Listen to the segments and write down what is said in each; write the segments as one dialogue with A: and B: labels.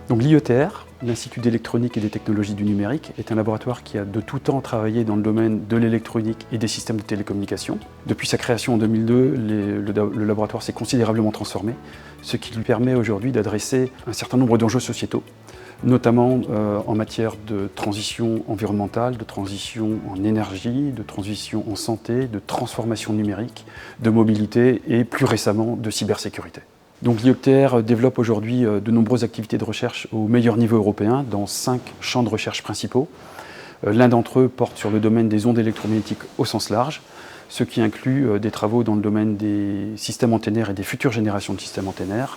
A: Donc l'IETR, l'Institut d'électronique et des technologies du numérique, est un laboratoire qui a de tout temps travaillé dans le domaine de l'électronique et des systèmes de télécommunication. Depuis sa création en 2002, le laboratoire s'est considérablement transformé, ce qui lui permet aujourd'hui d'adresser un certain nombre d'enjeux sociétaux, notamment en matière de transition environnementale, de transition en énergie, de transition en santé, de transformation numérique, de mobilité et plus récemment de cybersécurité. Donc l'IETR développe aujourd'hui de nombreuses activités de recherche au meilleur niveau européen dans 5 champs de recherche principaux. L'un d'entre eux porte sur le domaine des ondes électromagnétiques au sens large, ce qui inclut des travaux dans le domaine des systèmes antennaires et des futures générations de systèmes antennaires,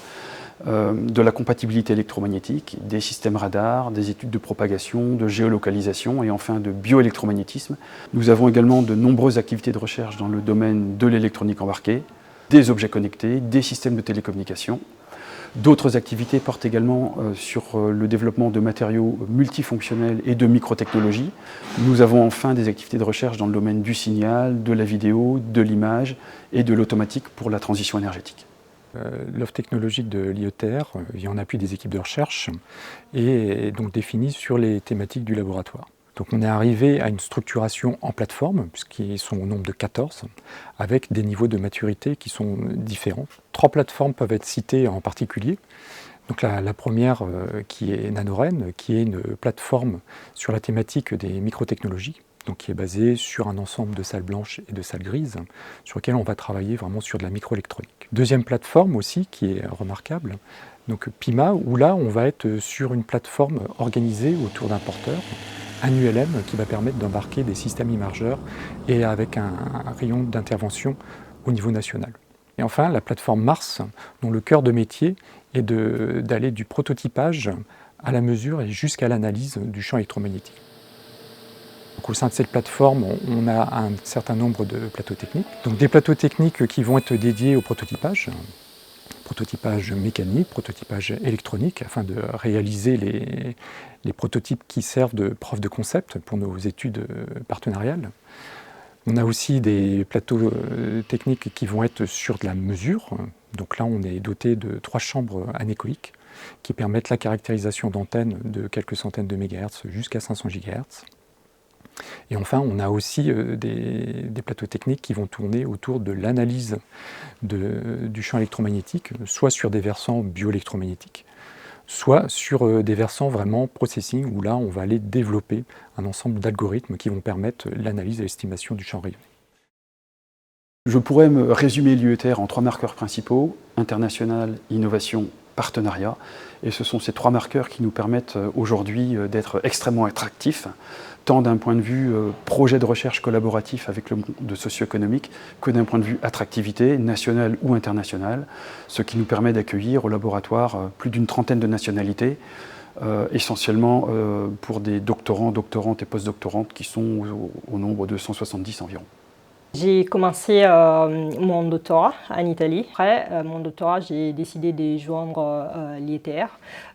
A: de la compatibilité électromagnétique, des systèmes radars, des études de propagation, de géolocalisation et enfin de bioélectromagnétisme. Nous avons également de nombreuses activités de recherche dans le domaine de l'électronique embarquée, des objets connectés, des systèmes de télécommunication. D'autres activités portent également sur le développement de matériaux multifonctionnels et de microtechnologies. Nous avons enfin des activités de recherche dans le domaine du signal, de la vidéo, de l'image et de l'automatique pour la transition énergétique.
B: L'offre technologique de l'IETR vient en appui des équipes de recherche et est donc définie sur les thématiques du laboratoire. Donc on est arrivé à une structuration en plateforme, puisqu'ils sont au nombre de 14, avec des niveaux de maturité qui sont différents. 3 plateformes peuvent être citées en particulier. Donc la première qui est NanoRen, qui est une plateforme sur la thématique des microtechnologies, donc qui est basée sur un ensemble de salles blanches et de salles grises, sur lesquelles on va travailler vraiment sur de la microélectronique. Deuxième plateforme aussi, qui est remarquable, donc PIMA, où là on va être sur une plateforme organisée autour d'un porteur, un ULM qui va permettre d'embarquer des systèmes immergeurs et avec un rayon d'intervention au niveau national. Et enfin, la plateforme Mars, dont le cœur de métier est d'aller du prototypage à la mesure et jusqu'à l'analyse du champ électromagnétique. Donc, au sein de cette plateforme, on a un certain nombre de plateaux techniques. Donc, des plateaux techniques qui vont être dédiés au prototypage mécanique, prototypage électronique, afin de réaliser les prototypes qui servent de preuve de concept pour nos études partenariales. On a aussi des plateaux techniques qui vont être sur de la mesure. Donc là, on est doté de 3 chambres anéchoïques qui permettent la caractérisation d'antennes de quelques centaines de mégahertz jusqu'à 500 GHz. Et enfin, on a aussi des plateaux techniques qui vont tourner autour de l'analyse du champ électromagnétique, soit sur des versants bioélectromagnétiques, soit sur des versants vraiment processing, où là, on va aller développer un ensemble d'algorithmes qui vont permettre l'analyse et l'estimation du champ rayonné.
A: Je pourrais me résumer l'IETR en 3 marqueurs principaux: international, innovation, partenariat. Et ce sont ces 3 marqueurs qui nous permettent aujourd'hui d'être extrêmement attractifs, tant d'un point de vue projet de recherche collaboratif avec le monde socio-économique que d'un point de vue attractivité nationale ou internationale, ce qui nous permet d'accueillir au laboratoire plus d'une trentaine de nationalités, essentiellement pour des doctorants, doctorantes et post-doctorantes qui sont au nombre de 170 environ.
C: J'ai commencé mon doctorat en Italie. Après mon doctorat, j'ai décidé de joindre l'IETR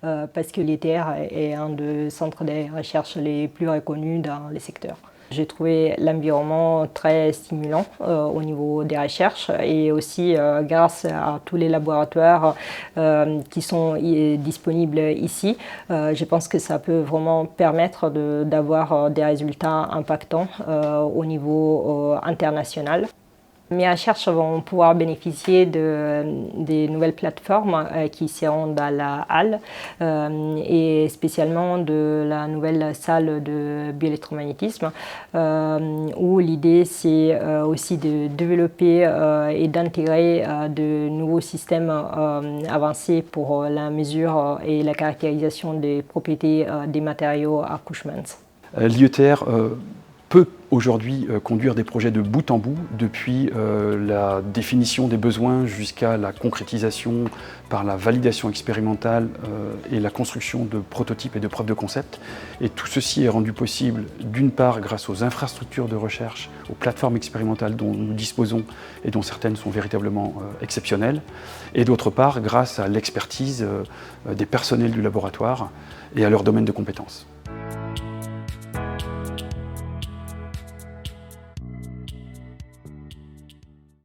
C: parce que l'IETR est un des centres de recherche les plus reconnus dans le secteur. J'ai trouvé l'environnement très stimulant au niveau des recherches et aussi grâce à tous les laboratoires qui sont disponibles ici, je pense que ça peut vraiment permettre d'avoir des résultats impactants au niveau international. Mes recherches vont pouvoir bénéficier des nouvelles plateformes qui seront dans la halle et spécialement de la nouvelle salle de bioélectromagnétisme où l'idée c'est aussi de développer et d'intégrer de nouveaux systèmes avancés pour la mesure et la caractérisation des propriétés des matériaux à Cushman.
A: L'IETR peut aujourd'hui conduire des projets de bout en bout, depuis la définition des besoins jusqu'à la concrétisation par la validation expérimentale et la construction de prototypes et de preuves de concept. Et tout ceci est rendu possible d'une part grâce aux infrastructures de recherche, aux plateformes expérimentales dont nous disposons et dont certaines sont véritablement exceptionnelles, et d'autre part grâce à l'expertise des personnels du laboratoire et à leur domaine de compétences.